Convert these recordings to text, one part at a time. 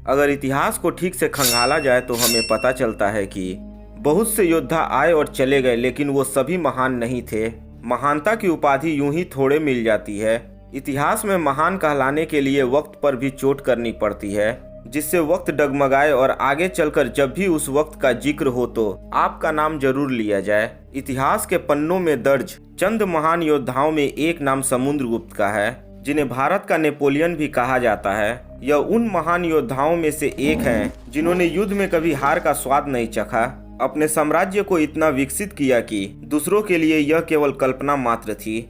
अगर इतिहास को ठीक से खंगाला जाए तो हमें पता चलता है कि बहुत से योद्धा आए और चले गए, लेकिन वो सभी महान नहीं थे। महानता की उपाधि यूं ही थोड़े मिल जाती है। इतिहास में महान कहलाने के लिए वक्त पर भी चोट करनी पड़ती है, जिससे वक्त डगमगाए और आगे चलकर जब भी उस वक्त का जिक्र हो तो आपका नाम जरूर लिया जाए। इतिहास के पन्नों में दर्ज चंद महान योद्धाओं में एक नाम समुद्रगुप्त का है, जिन्हें भारत का नेपोलियन भी कहा जाता है। यह उन महान योद्धाओं में से एक हैं जिन्होंने युद्ध में कभी हार का स्वाद नहीं चखा, अपने साम्राज्य को इतना विकसित किया कि दूसरों के लिए यह केवल कल्पना मात्र थी।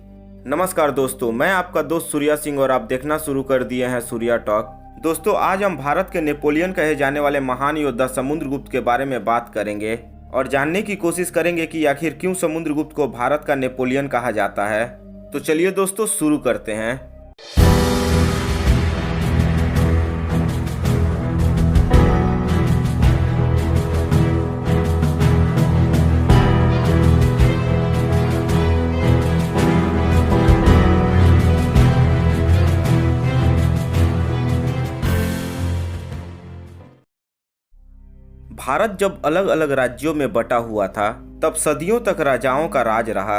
नमस्कार दोस्तों, मैं आपका दोस्त सूर्या सिंह और आप देखना शुरू कर दिए हैं सूर्या टॉक। दोस्तों, आज हम भारत के नेपोलियन कहे जाने वाले महान योद्धा समुद्रगुप्त के बारे में बात करेंगे और जानने की कोशिश करेंगे कि आखिर क्यों समुद्रगुप्त को भारत का नेपोलियन कहा जाता है। तो चलिए दोस्तों शुरू करते हैं। भारत जब अलग अलग राज्यों में बटा हुआ था तब सदियों तक राजाओं का राज रहा।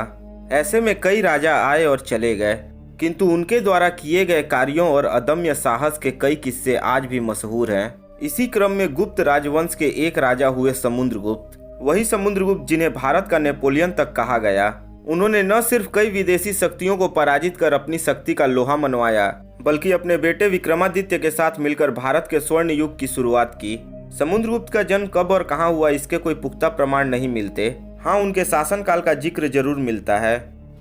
ऐसे में कई राजा आए और चले गए, किंतु उनके द्वारा किए गए कार्यों और अदम्य साहस के कई किस्से आज भी मशहूर हैं। इसी क्रम में गुप्त राजवंश के एक राजा हुए समुद्रगुप्त। वही समुद्रगुप्त जिन्हें भारत का नेपोलियन तक कहा गया। उन्होंने न सिर्फ कई विदेशी शक्तियों को पराजित कर अपनी शक्ति का लोहा मनवाया, बल्कि अपने बेटे विक्रमादित्य के साथ मिलकर भारत के स्वर्ण युग की शुरुआत की। समुद्रगुप्त का जन्म कब और कहां हुआ इसके कोई पुख्ता प्रमाण नहीं मिलते। हाँ, उनके शासनकाल का जिक्र जरूर मिलता है,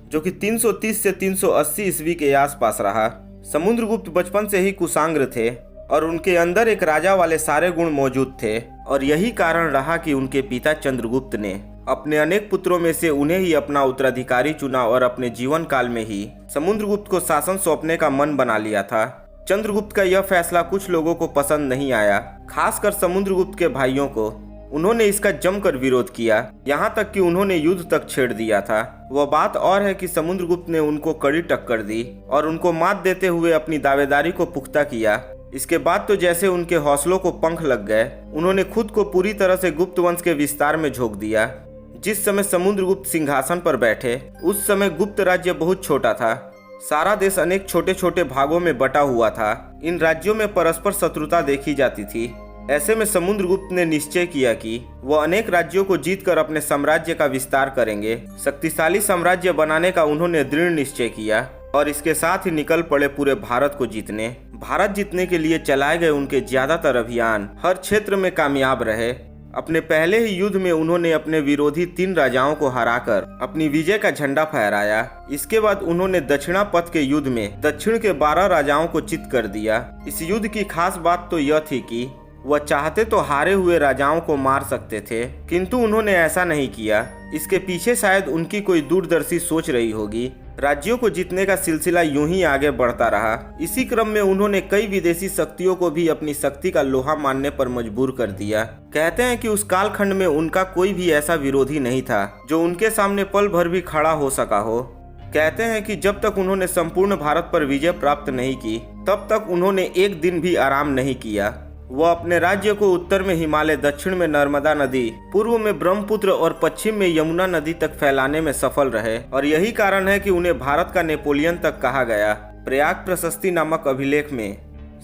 जो कि 330 से 380 ईस्वी के आसपास रहा। समुद्रगुप्त बचपन से ही कुशांग्र थे और उनके अंदर एक राजा वाले सारे गुण मौजूद थे, और यही कारण रहा कि उनके पिता चंद्रगुप्त ने अपने अनेक पुत्रों में से उन्हें ही अपना उत्तराधिकारी चुना और अपने जीवन काल में ही समुद्रगुप्त को शासन सौंपने का मन बना लिया था। चंद्रगुप्त का यह फैसला कुछ लोगों को पसंद नहीं आया, खासकर समुद्रगुप्त के भाइयों को। उन्होंने इसका जमकर विरोध किया, यहाँ तक कि उन्होंने युद्ध तक छेड़ दिया था। वह बात और है कि समुद्रगुप्त ने उनको कड़ी टक्कर दी और उनको मात देते हुए अपनी दावेदारी को पुख्ता किया। इसके बाद तो जैसे उनके हौसलों को पंख लग गए, उन्होंने खुद को पूरी तरह से गुप्त वंश के विस्तार में झोंक दिया। जिस समय समुद्रगुप्त सिंहासन पर बैठे उस समय गुप्त राज्य बहुत छोटा था। सारा देश अनेक छोटे छोटे भागों में बटा हुआ था। इन राज्यों में परस्पर शत्रुता देखी जाती थी। ऐसे में समुद्रगुप्त ने निश्चय किया कि वह अनेक राज्यों को जीतकर अपने साम्राज्य का विस्तार करेंगे। शक्तिशाली साम्राज्य बनाने का उन्होंने दृढ़ निश्चय किया और इसके साथ ही निकल पड़े पूरे भारत को जीतने। भारत जीतने के लिए चलाए गए उनके ज्यादातर अभियान हर क्षेत्र में कामयाब रहे। अपने पहले ही युद्ध में उन्होंने अपने विरोधी 3 राजाओं को हराकर अपनी विजय का झंडा फहराया। इसके बाद उन्होंने दक्षिणापथ के युद्ध में दक्षिण के 12 राजाओं को चित कर दिया। इस युद्ध की खास बात तो यह थी कि वह चाहते तो हारे हुए राजाओं को मार सकते थे, किंतु उन्होंने ऐसा नहीं किया। इसके पीछे शायद उनकी कोई दूरदर्शी सोच रही होगी। राज्यों को जीतने का सिलसिला यूं ही आगे बढ़ता रहा। इसी क्रम में उन्होंने कई विदेशी शक्तियों को भी अपनी शक्ति का लोहा मानने पर मजबूर कर दिया। कहते हैं कि उस कालखंड में उनका कोई भी ऐसा विरोधी नहीं था जो उनके सामने पल भर भी खड़ा हो सका हो। कहते हैं कि जब तक उन्होंने संपूर्ण भारत पर विजय प्राप्त नहीं की तब तक उन्होंने एक दिन भी आराम नहीं किया। वह अपने राज्य को उत्तर में हिमालय, दक्षिण में नर्मदा नदी, पूर्व में ब्रह्मपुत्र और पश्चिम में यमुना नदी तक फैलाने में सफल रहे, और यही कारण है कि उन्हें भारत का नेपोलियन तक कहा गया। प्रयाग प्रशस्ति नामक अभिलेख में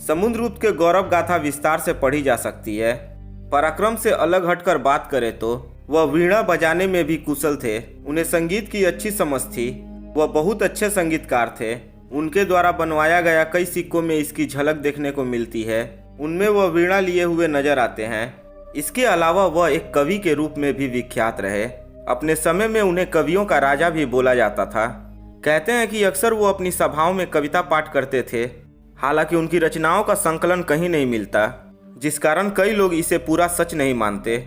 समुद्रगुप्त के गौरव गाथा विस्तार से पढ़ी जा सकती है। पराक्रम से अलग हटकर बात करें तो वह वीणा बजाने में भी कुशल थे। उन्हें संगीत की अच्छी समझ थी। वह बहुत अच्छे संगीतकार थे। उनके द्वारा बनवाया गया कई सिक्कों में इसकी झलक देखने को मिलती है। उनमें वह वीणा लिए हुए नजर आते हैं। इसके अलावा वह एक कवि के रूप में भी विख्यात रहे। अपने समय में उन्हें कवियों का राजा भी बोला जाता था। कहते हैं कि अक्सर वो अपनी सभाओं में कविता पाठ करते थे। हालांकि उनकी रचनाओं का संकलन कहीं नहीं मिलता, जिस कारण कई लोग इसे पूरा सच नहीं मानते।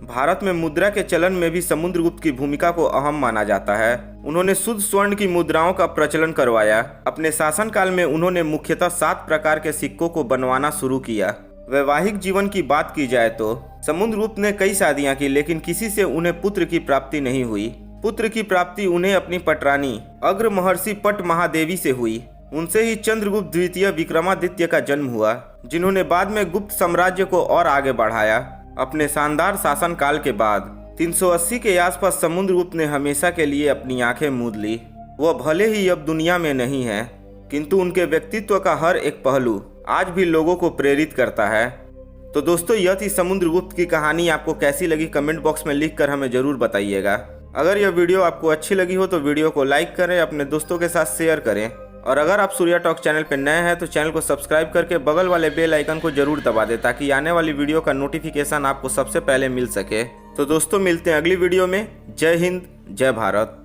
भारत में मुद्रा के चलन में भी समुद्रगुप्त की भूमिका को अहम माना जाता है। उन्होंने शुद्ध स्वर्ण की मुद्राओं का प्रचलन करवाया। अपने शासनकाल में उन्होंने मुख्यतः 7 प्रकार के सिक्कों को बनवाना शुरू किया। वैवाहिक जीवन की बात की जाए तो समुद्रगुप्त ने कई शादियां की, लेकिन किसी से उन्हें पुत्र की प्राप्ति नहीं हुई। पुत्र की प्राप्ति उन्हें अपनी पटरानी अग्र महर्षि पट महादेवी से हुई। उनसे ही चंद्रगुप्त द्वितीय विक्रमादित्य का जन्म हुआ। जिन्होंने बाद में गुप्त साम्राज्य को और आगे बढ़ाया। अपने शानदार शासनकाल के बाद 380 के आसपास समुद्रगुप्त ने हमेशा के लिए अपनी आंखें मूंद ली। वह भले ही अब दुनिया में नहीं है, किंतु उनके व्यक्तित्व का हर एक पहलू आज भी लोगों को प्रेरित करता है। तो दोस्तों, यह थी समुद्रगुप्त की कहानी। आपको कैसी लगी कमेंट बॉक्स में लिखकर हमें जरूर बताइएगा। अगर यह वीडियो आपको अच्छी लगी हो तो वीडियो को लाइक करें, अपने दोस्तों के साथ शेयर करें, और अगर आप सूर्या टॉक चैनल पर नए हैं तो चैनल को सब्सक्राइब करके बगल वाले बेल आइकन को जरूर दबा दें, ताकि आने वाली वीडियो का नोटिफिकेशन आपको सबसे पहले मिल सके। तो दोस्तों, मिलते हैं अगली वीडियो में। जय हिंद, जय भारत।